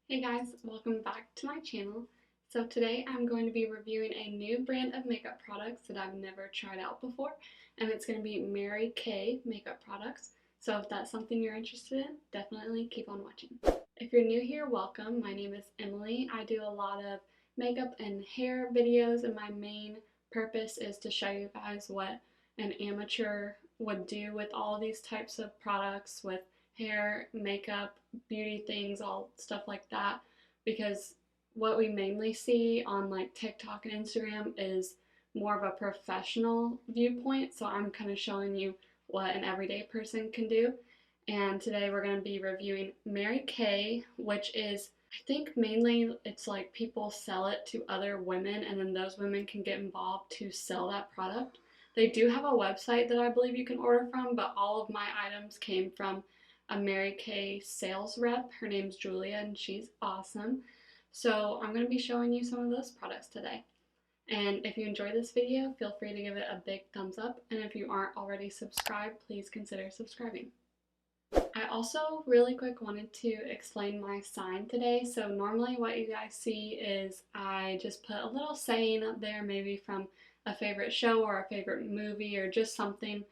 Hey guys, welcome back to my channel. So today I'm going to be reviewing a new brand of makeup products that I've never tried out before, and it's going to be Mary Kay makeup products. So if that's something you're interested in, definitely keep on watching. If you're new here, welcome. My name is Emily. I do a lot of makeup and hair videos, and my main purpose is to show you guys what an amateur would do with all these types of products, with hair, makeup, beauty things, all stuff like that, because what we mainly see on like TikTok and Instagram is more of a professional viewpoint. So I'm kind of showing you what an everyday person can do. And today we're going to be reviewing Mary Kay, which is, I think mainly it's like people sell it to other women and then those women can get involved to sell that product. They do have a website that I believe you can order from, but all of my items came from a Mary Kay sales rep. Her name's Julia and she's awesome. So I'm going to be showing you some of those products today. And if you enjoy this video, feel free to give it a big thumbs up. And if you aren't already subscribed, please consider subscribing. I also really quick wanted to explain my sign today. So normally what you guys see is I just put a little saying up there, maybe from a favorite show or a favorite movie or just something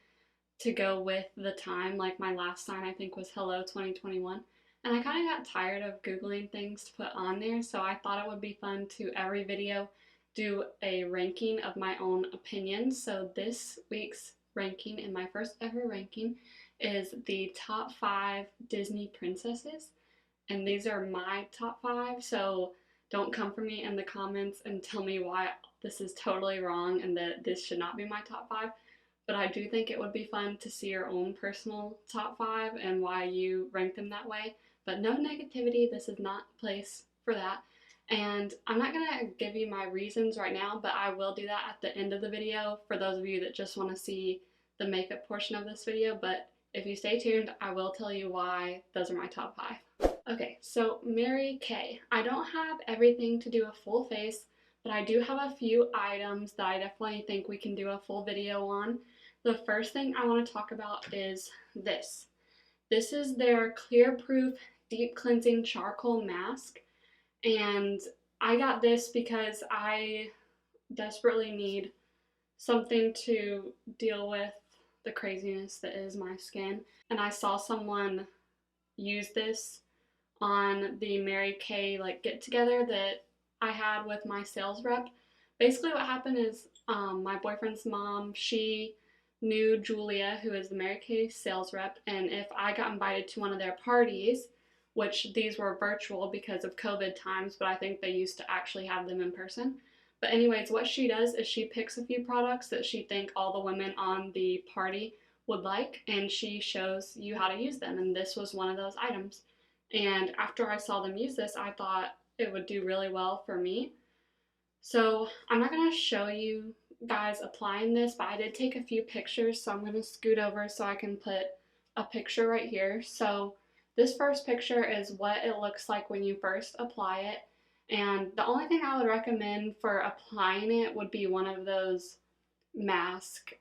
to go with the time. Like my last sign I think was Hello 2021. And I kind of got tired of Googling things to put on there, so I thought it would be fun to every video do a ranking of my own opinions. So this week's ranking, and my first ever ranking, is the top 5 Disney princesses. And these are my top 5, so don't come for me in the comments and tell me why this is totally wrong and that this should not be my top 5. But I do think it would be fun to see your own personal top 5 and why you rank them that way. But no negativity, this is not the place for that. And I'm not going to give you my reasons right now, but I will do that at the end of the video for those of you that just want to see the makeup portion of this video. But if you stay tuned, I will tell you why those are my top 5. Okay, so Mary Kay. I don't have everything to do a full face, but I do have a few items that I definitely think we can do a full video on. The first thing I want to talk about is this. This is their Clear Proof Deep Cleansing Charcoal Mask. And I got this because I desperately need something to deal with the craziness that is my skin. And I saw someone use this on the Mary Kay like get together that I had with my sales rep. Basically what happened is my boyfriend's mom, she knew Julia, who is the Mary Kay sales rep, and if I got invited to one of their parties, which these were virtual because of COVID times, but I think they used to actually have them in person. But anyways, what she does is she picks a few products that she think all the women on the party would like, and she shows you how to use them, and this was one of those items. And after I saw them use this, I thought it would do really well for me. So I'm not going to show you guys applying this, but I did take a few pictures, so I'm going to scoot over so I can put a picture right here. So this first picture is what it looks like when you first apply it. And the only thing I would recommend for applying it would be one of those mask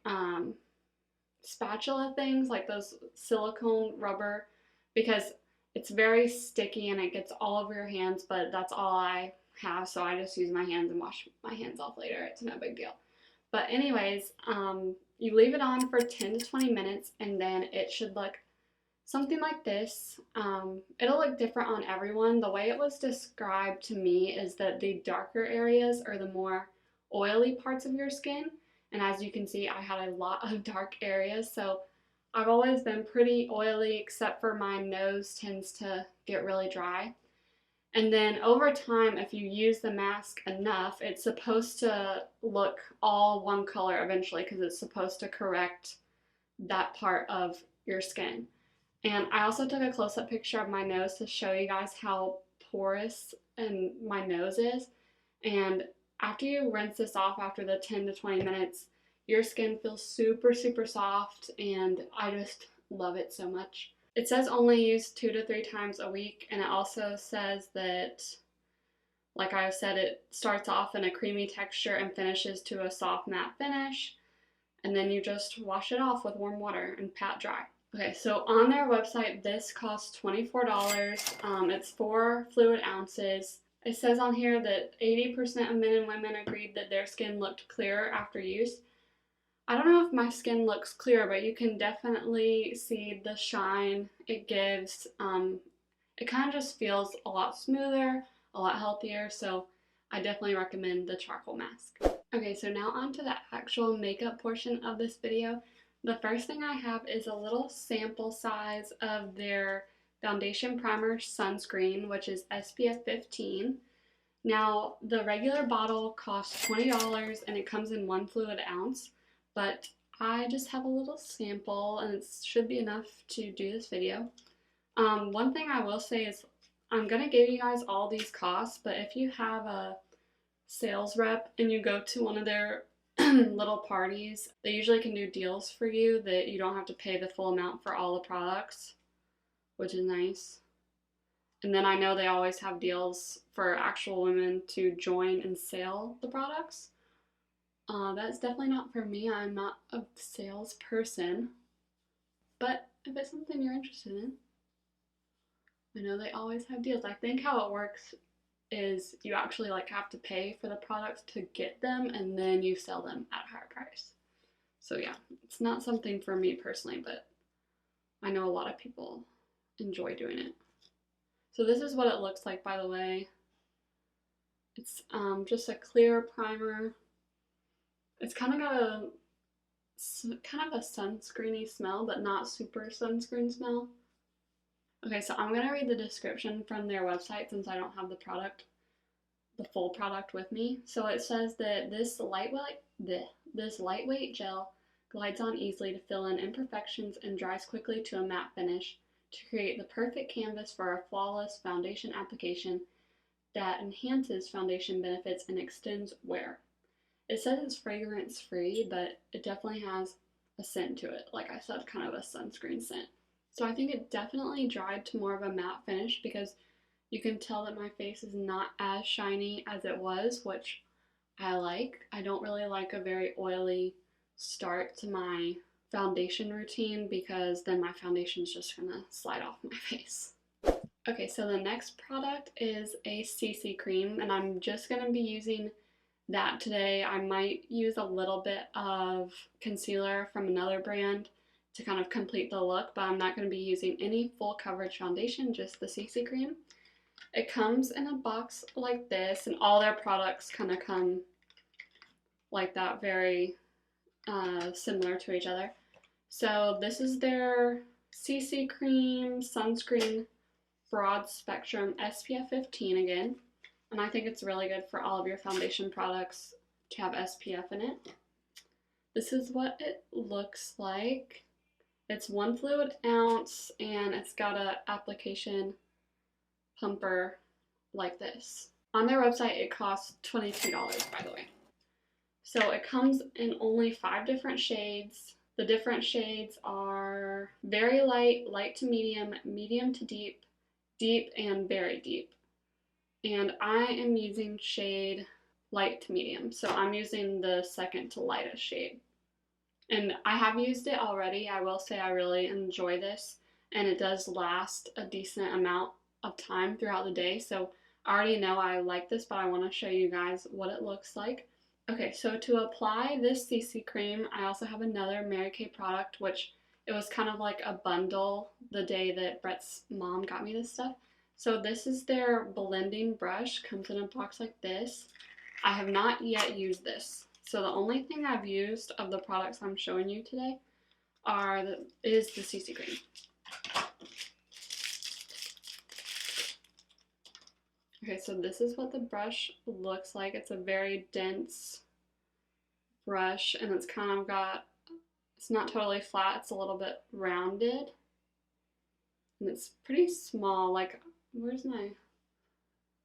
spatula things, like those silicone rubber, because it's very sticky and it gets all over your hands, but that's all I have, so I just use my hands and wash my hands off later. It's no big deal. But anyways, you leave it on for 10 to 20 minutes and then it should look something like this. It'll look different on everyone. The way it was described to me is that the darker areas are the more oily parts of your skin. And as you can see, I had a lot of dark areas, so I've always been pretty oily except for my nose tends to get really dry. And then over time, if you use the mask enough, it's supposed to look all one color eventually because it's supposed to correct that part of your skin. And I also took a close-up picture of my nose to show you guys how porous and my nose is. And after you rinse this off after the 10 to 20 minutes, your skin feels super, super soft, and I just love it so much. It says only use 2 to 3 times a week, and it also says that, like I said, it starts off in a creamy texture and finishes to a soft matte finish, and then you just wash it off with warm water and pat dry. Okay, so on their website, this costs $24. It's 4 fluid ounces. It says on here that 80% of men and women agreed that their skin looked clearer after use. I don't know if my skin looks clear, but you can definitely see the shine it gives. It kind of just feels a lot smoother, a lot healthier, so I definitely recommend the charcoal mask. Okay, so now on to the actual makeup portion of this video. The first thing I have is a little sample size of their foundation primer sunscreen, which is SPF 15. Now, the regular bottle costs $20 and it comes in 1 fluid ounce, but I just have a little sample and it should be enough to do this video. One thing I will say is I'm going to give you guys all these costs, but if you have a sales rep and you go to one of their little parties, they usually can do deals for you that you don't have to pay the full amount for all the products, which is nice. And then I know they always have deals for actual women to join and sell the products. That's definitely not for me. I'm not a salesperson. But if it's something you're interested in, I know they always have deals. I think how it works is you actually have to pay for the products to get them and then you sell them at a higher price. So yeah, it's not something for me personally, but I know a lot of people enjoy doing it. So this is what it looks like, by the way. It's just a clear primer. It's kind of got a sunscreeny smell, but not super sunscreen smell. Okay, so I'm gonna read the description from their website since I don't have the full product with me. So it says that this lightweight gel glides on easily to fill in imperfections and dries quickly to a matte finish to create the perfect canvas for a flawless foundation application that enhances foundation benefits and extends wear. It says it's fragrance free, but it definitely has a scent to it. Like I said, kind of a sunscreen scent. So I think it definitely dried to more of a matte finish because you can tell that my face is not as shiny as it was, which I like. I don't really like a very oily start to my foundation routine because then my foundation is just gonna slide off my face. Okay, so the next product is a CC cream, and I'm just gonna be using that today. I might use a little bit of concealer from another brand to kind of complete the look, but I'm not going to be using any full coverage foundation, just the CC cream. It comes in a box like this, and all their products kind of come like that, very similar to each other. So this is their CC cream sunscreen broad spectrum SPF 15 again, and I think it's really good for all of your foundation products to have SPF in it. This is what it looks like. It's 1 fluid ounce and it's got an application pumper like this. On their website it costs $22, by the way. So it comes in only 5 different shades. The different shades are very light, light to medium, medium to deep, deep, and very deep. And I am using shade light to medium, so I'm using the second to lightest shade. And I have used it already. I will say I really enjoy this, and it does last a decent amount of time throughout the day. So I already know I like this, but I want to show you guys what it looks like. Okay, so to apply this CC cream, I also have another Mary Kay product, which it was kind of like a bundle the day that Brett's mom got me this stuff. So this is their blending brush, comes in a box like this. I have not yet used this. So the only thing I've used of the products I'm showing you today is the CC cream. Okay, so this is what the brush looks like. It's a very dense brush, and it's kind of it's not totally flat, it's a little bit rounded. And it's pretty small, I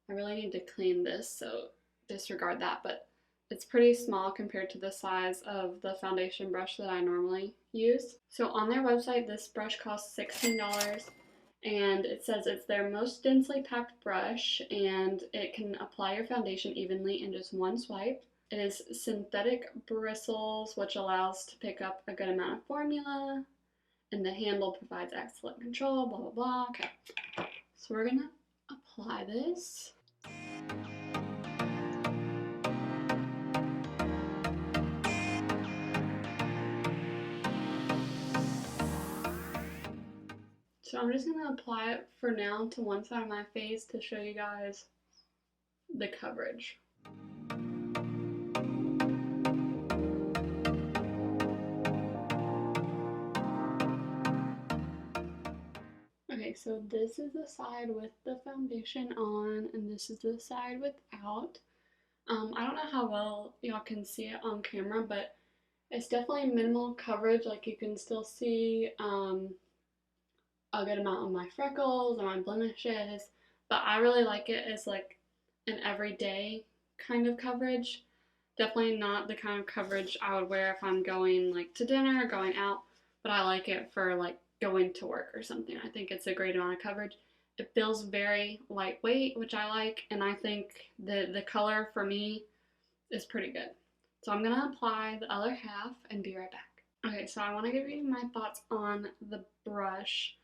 really need to clean this, so disregard that, but it's pretty small compared to the size of the foundation brush that I normally use. So on their website, this brush costs $16, and it says it's their most densely packed brush, and it can apply your foundation evenly in just one swipe. It is synthetic bristles, which allows to pick up a good amount of formula, and the handle provides excellent control, blah, blah, blah. Okay, so we're gonna apply this. So I'm just gonna apply it for now to one side of my face to show you guys the coverage. Okay, so this is the side with the foundation on, and this is the side without. I don't know how well y'all can see it on camera, but it's definitely minimal coverage. Like you can still see a good amount of my freckles and my blemishes, but I really like it as like an everyday kind of coverage. Definitely not the kind of coverage I would wear if I'm going like to dinner or going out, but I like it for like going to work or something. I think it's a great amount of coverage. It feels very lightweight, which I like, and I think the color for me is pretty good. So I'm gonna apply the other half and be right back. Okay, so I want to give you my thoughts on the brush.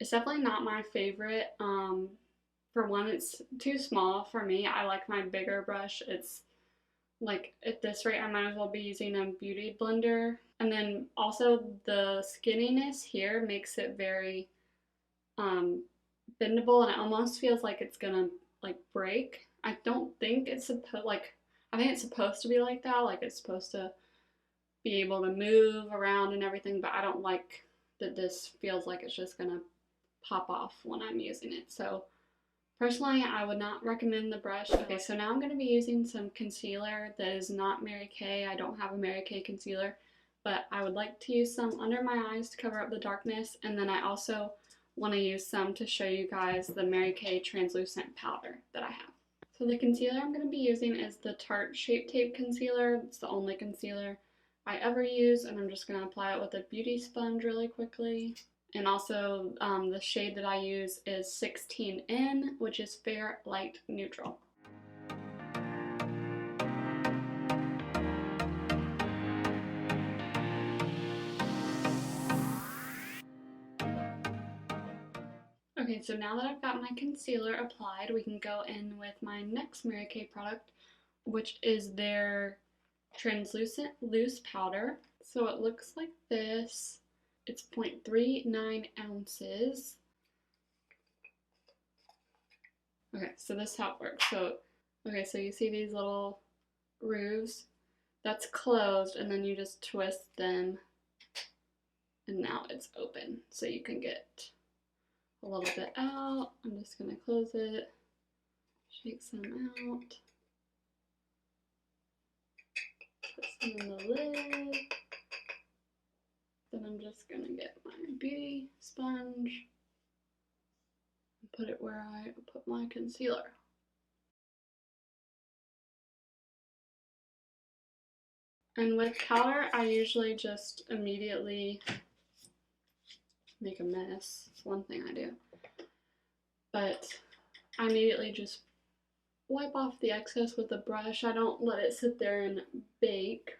It's definitely not my favorite. For one, it's too small for me. I like my bigger brush. It's like at this rate, I might as well be using a beauty blender. And then also the skinniness here makes it very bendable, and it almost feels like it's gonna like break. I don't think it's supposed I think it's supposed to be like that. Like it's supposed to be able to move around and everything, but I don't like that this feels like it's just gonna pop off when I'm using it. So personally, I would not recommend the brush. Okay, so now I'm going to be using some concealer that is not Mary Kay. I don't have a Mary Kay concealer, but I would like to use some under my eyes to cover up the darkness, and then I also want to use some to show you guys the Mary Kay translucent powder that I have. So the concealer I'm going to be using is the Tarte Shape Tape Concealer. It's the only concealer I ever use, and I'm just going to apply it with a beauty sponge really quickly. And also the shade that I use is 16N, which is Fair Light Neutral. Okay, so now that I've got my concealer applied, we can go in with my next Mary Kay product, which is their translucent loose powder. So it looks like this. It's 0.39 ounces. Okay, so this is how it works. So you see these little grooves? That's closed, and then you just twist them, and now it's open. So you can get a little bit out. I'm just gonna close it, shake some out, put some in the lid. Then I'm just gonna get my beauty sponge and put it where I put my concealer. And with powder, I usually just immediately make a mess. It's one thing I do. But I immediately just wipe off the excess with a brush. I don't let it sit there and bake.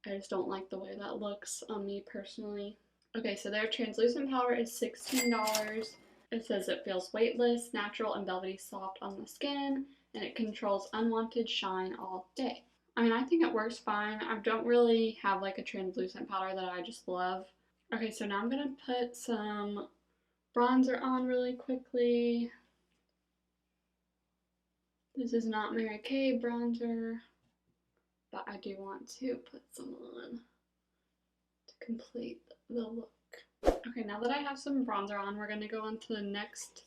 I just don't like the way that looks on me personally. Okay, so their translucent powder is $16. It says it feels weightless, natural, and velvety soft on the skin, and it controls unwanted shine all day. I mean, I think it works fine. I don't really have like a translucent powder that I just love. Okay, so now I'm gonna put some bronzer on really quickly. This is not Mary Kay bronzer, but I do want to put some on to complete the look. Okay, now that I have some bronzer on, we're gonna go on to the next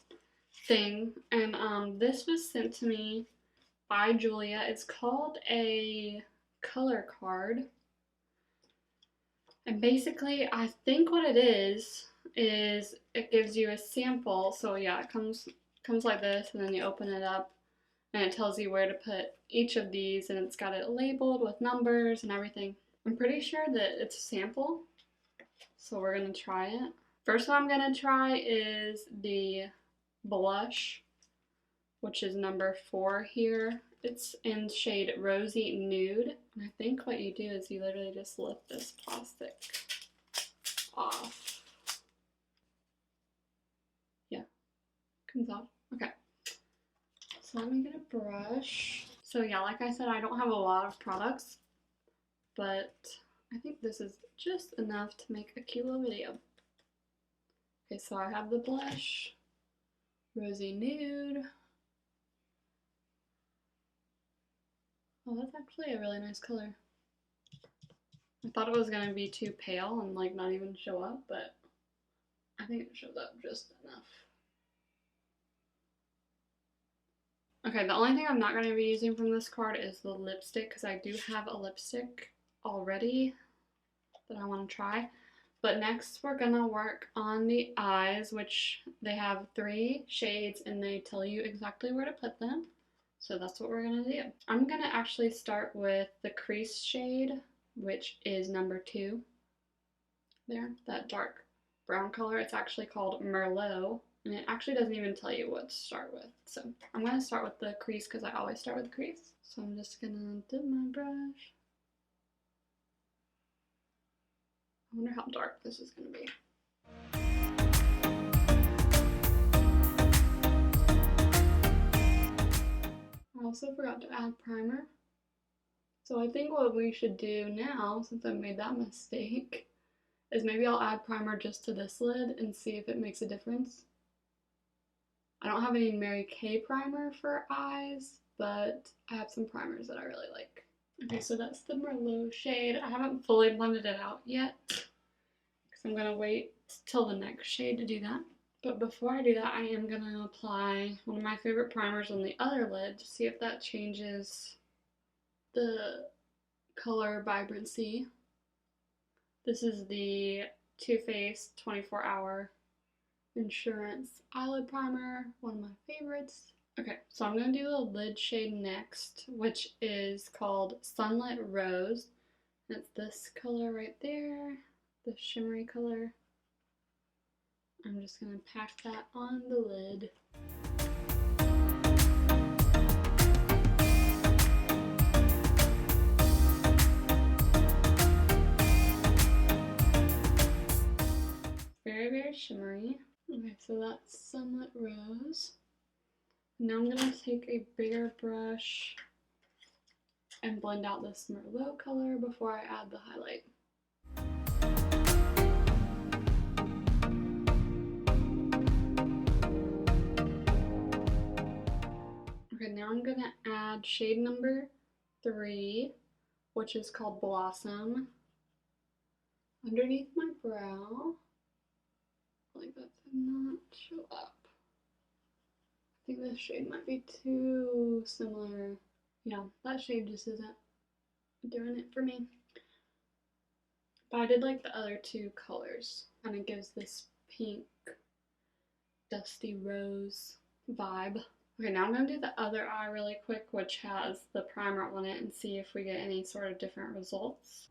thing, and this was sent to me by Julia. It's called a color card, and basically I think what it is it gives you a sample. So yeah, it comes like this, and then you open it up and it tells you where to put each of these, and it's got it labeled with numbers and everything. I'm pretty sure that it's a sample, so we're gonna try it. First one I'm gonna try is the blush, which is number 4 here. It's in shade Rosy Nude. And I think what you do is you literally just lift this plastic off. Yeah, comes off. Okay. So let me get a brush. So yeah, like I said, I don't have a lot of products, but I think this is just enough to make a cute little video. Okay, so I have the blush, Rosy Nude. Oh, that's actually a really nice color. I thought it was going to be too pale and like not even show up, but I think it shows up just enough. Okay, the only thing I'm not going to be using from this card is the lipstick, because I do have a lipstick already that I want to try. But next we're going to work on the eyes, which they have 3 shades and they tell you exactly where to put them. So that's what we're going to do. I'm going to actually start with the crease shade, which is number 2. There, that dark brown color. It's actually called Merlot. And it actually doesn't even tell you what to start with. So I'm going to start with the crease because I always start with the crease. So I'm just going to dip my brush. I wonder how dark this is going to be. I also forgot to add primer. So I think what we should do now, since I made that mistake, is maybe I'll add primer just to this lid and see if it makes a difference. I don't have any Mary Kay primer for eyes, but I have some primers that I really like. Okay, so that's the Merlot shade. I haven't fully blended it out yet, because I'm going to wait till the next shade to do that. But before I do that, I am going to apply one of my favorite primers on the other lid to see if that changes the color vibrancy. This is the Too Faced 24-Hour Insurance Eyelid Primer, one of my favorites. Okay, so I'm going to do the lid shade next, which is called Sunlit Rose. It's this color right there, the shimmery color. I'm just going to pack that on the lid. Very, very shimmery. Okay, so that's Sunlit Rose. Now I'm going to take a bigger brush and blend out this Merlot color before I add the highlight. Okay, now I'm going to add shade number 3, which is called Blossom, underneath my brow. Like that did not show up. I think this shade might be too similar. Yeah, that shade just isn't doing it for me. But I did like the other 2 colors. Kind of gives this pink, dusty rose vibe. Okay, now I'm going to do the other eye really quick, which has the primer on it, and see if we get any sort of different results.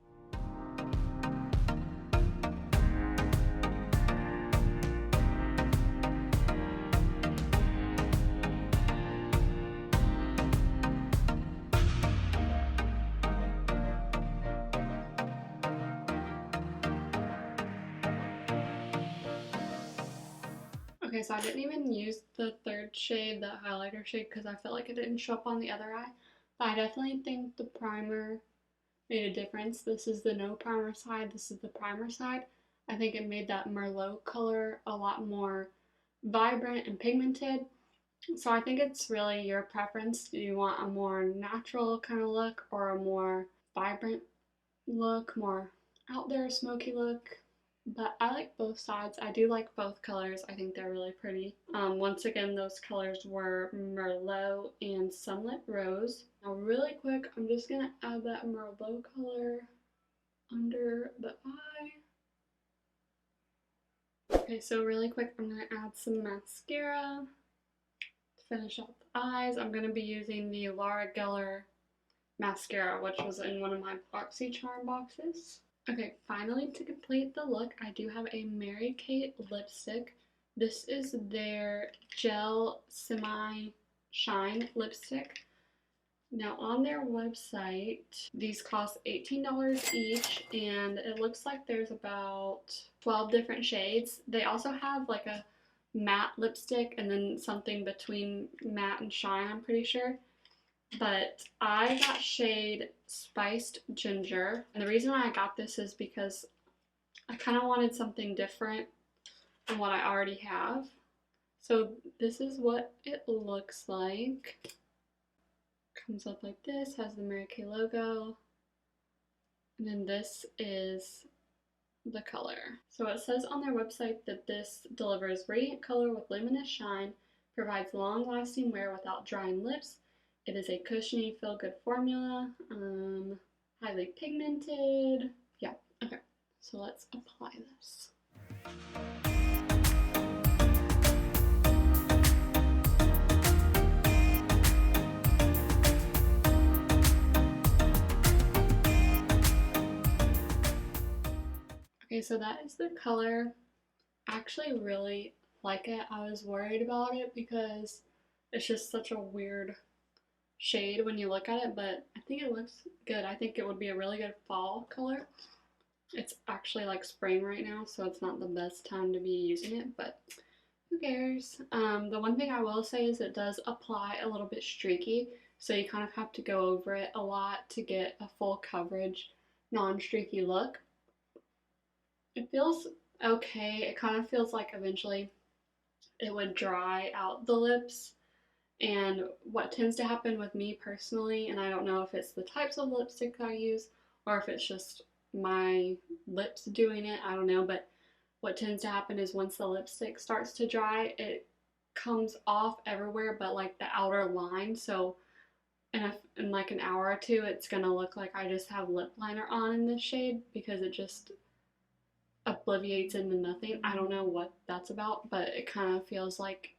Okay, so I didn't even use the 3rd shade, the highlighter shade, because I felt like it didn't show up on the other eye. But I definitely think the primer made a difference. This is the no primer side, this is the primer side. I think it made that Merlot color a lot more vibrant and pigmented. So I think it's really your preference. Do you want a more natural kind of look or a more vibrant look, more out there smoky look? But I like both sides. I do like both colors. I think they're really pretty. Once again, those colors were Merlot and Sunlit Rose. Now really quick, I'm just going to add that Merlot color under the eye. Okay, so really quick, I'm going to add some mascara to finish off the eyes. I'm going to be using the Laura Geller mascara, which was in one of my BoxyCharm boxes. Okay, finally to complete the look, I do have a Mary Kay lipstick. This is their Gel Semi Shine lipstick. Now on their website, these cost $18 each, and it looks like there's about 12 different shades. They also have like a matte lipstick and then something between matte and shine, I'm pretty sure. But I got shade Spiced Ginger, and the reason why I got this is because I kind of wanted something different than what I already have. So this is what it looks like. Comes up like this, has the Mary Kay logo, and then this is the color. So it says on their website that this delivers radiant color with luminous shine, provides long-lasting wear without drying lips. It is a cushiony, feel-good formula, highly pigmented. Yeah, okay, so let's apply this. Okay, so that is the color. I actually really like it. I was worried about it because it's just such a weird shade when you look at it, but I think it looks good. I think it would be a really good fall color. It's actually like spring right now, so it's not the best time to be using it, but who cares? The one thing I will say is it does apply a little bit streaky, so you kind of have to go over it a lot to get a full coverage, non-streaky look. It feels okay. It kind of feels like eventually it would dry out the lips. And what tends to happen with me personally, and I don't know if it's the types of lipstick I use or if it's just my lips doing it, I don't know, but what tends to happen is once the lipstick starts to dry, it comes off everywhere but like the outer line. So in like an hour or two, it's gonna look like I just have lip liner on in this shade because it just obliviates into nothing. I don't know what that's about, but it kind of feels like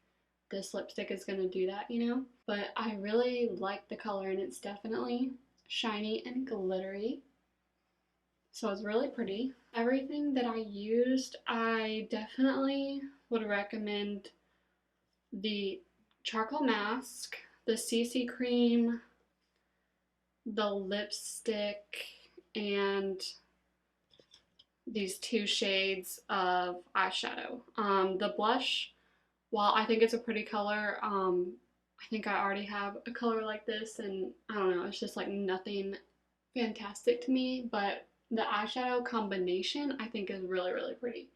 this lipstick is going to do that, you know? But I really like the color, and it's definitely shiny and glittery. So it's really pretty. Everything that I used, I definitely would recommend the charcoal mask, the CC cream, the lipstick, and these two shades of eyeshadow. The blush, while I think it's a pretty color, I think I already have a color like this, and I don't know, it's just like nothing fantastic to me, but the eyeshadow combination I think is really, really pretty.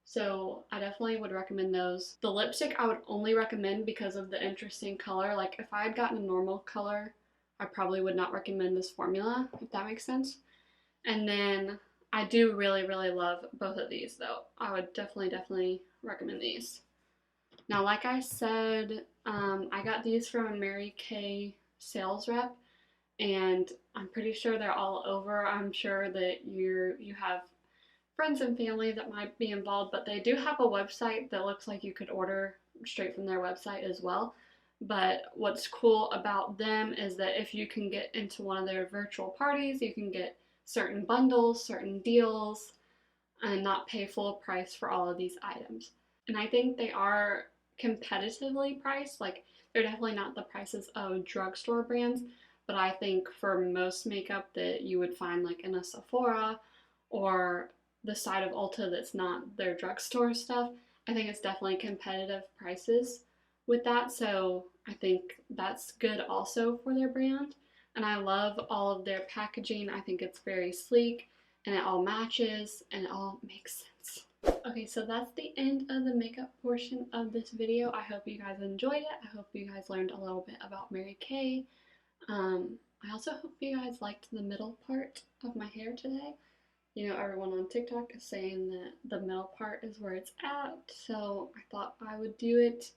So I definitely would recommend those. The lipstick I would only recommend because of the interesting color. Like if I had gotten a normal color, I probably would not recommend this formula, if that makes sense. And then I do really, really love both of these though. I would definitely recommend these. Now, like I said, I got these from a Mary Kay sales rep, and I'm pretty sure they're all over. I'm sure that you have friends and family that might be involved, but they do have a website that looks like you could order straight from their website as well. But what's cool about them is that if you can get into one of their virtual parties, you can get certain bundles, certain deals, and not pay full price for all of these items. And I think they are competitively priced. Like, they're definitely not the prices of drugstore brands, but I think for most makeup that you would find like in a Sephora or the side of Ulta that's not their drugstore stuff, I think it's definitely competitive prices with that. So I think that's good also for their brand. And I love all of their packaging. I think it's very sleek and it all matches and it all makes sense. Okay, so that's the end of the makeup portion of this video. I hope you guys enjoyed it. I hope you guys learned a little bit about Mary Kay. I also hope you guys liked the middle part of my hair today. You know, everyone on TikTok is saying that the middle part is where it's at, so I thought I would do it.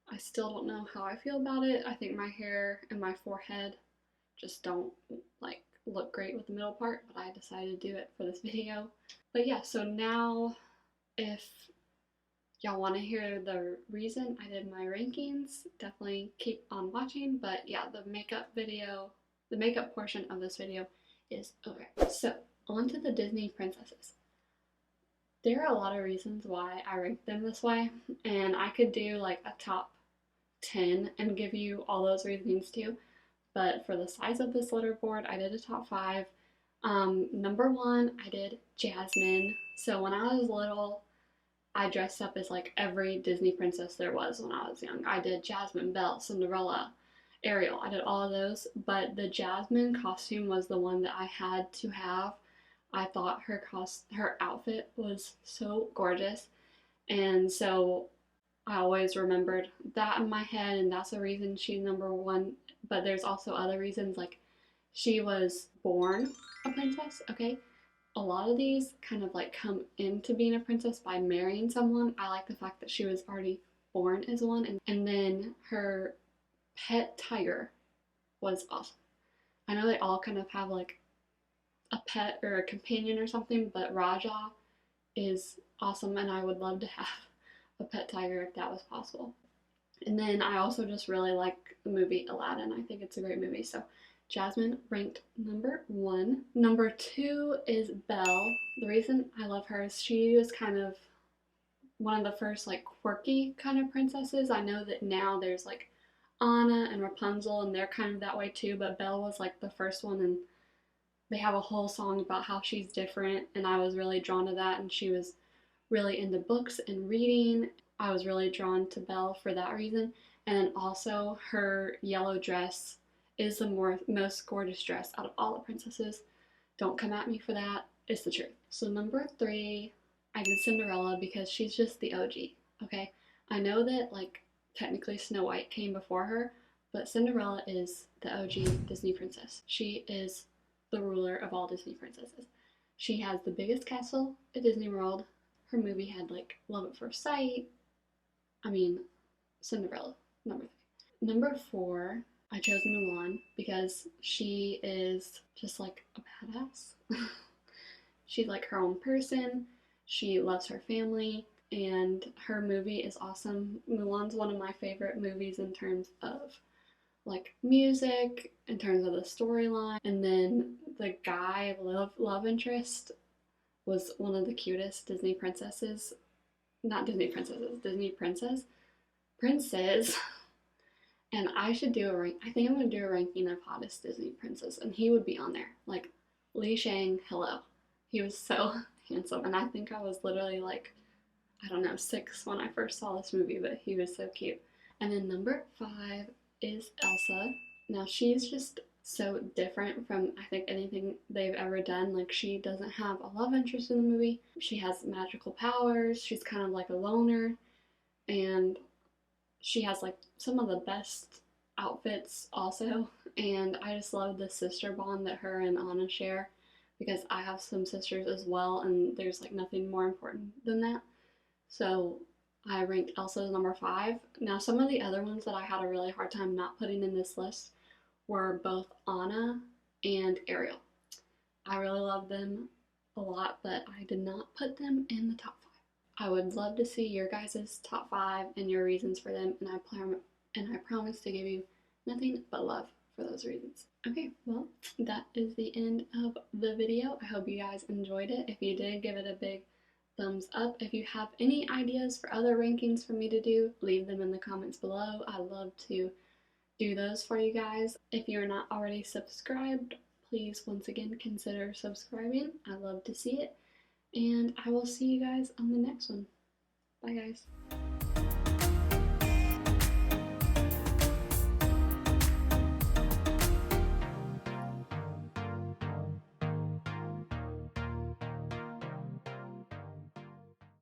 I still don't know how I feel about it. I think my hair and my forehead just don't like look great with the middle part, but I decided to do it for this video. But yeah, so now if y'all want to hear the reason I did my rankings, definitely keep on watching. But yeah, the makeup portion of this video is over. So on to the Disney princesses. There are a lot of reasons why I rank them this way, and I could do like a top 10 and give you all those reasons too. but for the size of this leaderboard, I did a top 5. Number 1, I did Jasmine. So when I was little, I dressed up as like every Disney princess there was when I was young. I did Jasmine, Belle, Cinderella, Ariel. I did all of those, but the Jasmine costume was the one that I had to have. I thought her outfit was so gorgeous, and so I always remembered that in my head, and that's the reason she's number 1. But there's also other reasons, like she was born a princess, okay? A lot of these kind of like come into being a princess by marrying someone. I like the fact that she was already born as one, and then her pet tiger was awesome. I know they all kind of have like a pet or a companion or something, but Raja is awesome, and I would love to have a pet tiger if that was possible. And then I also just really like the movie Aladdin. I think it's a great movie. So Jasmine ranked number 1. Number 2 is Belle. The reason I love her is she was kind of one of the first like quirky kind of princesses. I know that now there's like Anna and Rapunzel, and they're kind of that way too, but Belle was like the first one, and they have a whole song about how she's different, and I was really drawn to that. And she was really into books and reading. I was really drawn to Belle for that reason. And also her yellow dress is the most gorgeous dress out of all the princesses. Don't come at me for that. It's the truth. So number 3, I did Cinderella because she's just the OG, okay? I know that like technically Snow White came before her, but Cinderella is the OG Disney princess. She is the ruler of all Disney princesses. She has the biggest castle at Disney World. Her movie had like Love at First Sight. I mean, Cinderella, number 3. Number 4, I chose Mulan because she is just like a badass. She's like her own person. She loves her family, and her movie is awesome. Mulan's one of my favorite movies in terms of like music, in terms of the storyline, and then the guy love interest was one of the cutest Disney princesses. Not Disney princesses, Disney princes. And I should do I think I'm gonna do a ranking of hottest Disney princess, and he would be on there. Like Li Shang, hello. He was so handsome, and I think I was literally like, I don't know, 6 when I first saw this movie, but he was so cute. And then number 5 is Elsa. Now she's just so different from I think anything they've ever done. Like she doesn't have a love interest in the movie. She has magical powers. She's kind of like a loner, and she has like some of the best outfits also. And I just love the sister bond that her and Anna share, because I have some sisters as well, and there's like nothing more important than that. So I ranked Elsa as number 5. Now some of the other ones that I had a really hard time not putting in this list were both Anna and Ariel. I really love them a lot, but I did not put them in the top 5. I would love to see your guys' top 5 and your reasons for them, and I promise to give you nothing but love for those reasons. Okay, well, that is the end of the video. I hope you guys enjoyed it. If you did, give it a big thumbs up. If you have any ideas for other rankings for me to do, leave them in the comments below. I love to do those for you guys. If you're not already subscribed, please once again consider subscribing. I love to see it. And I will see you guys on the next one. Bye guys.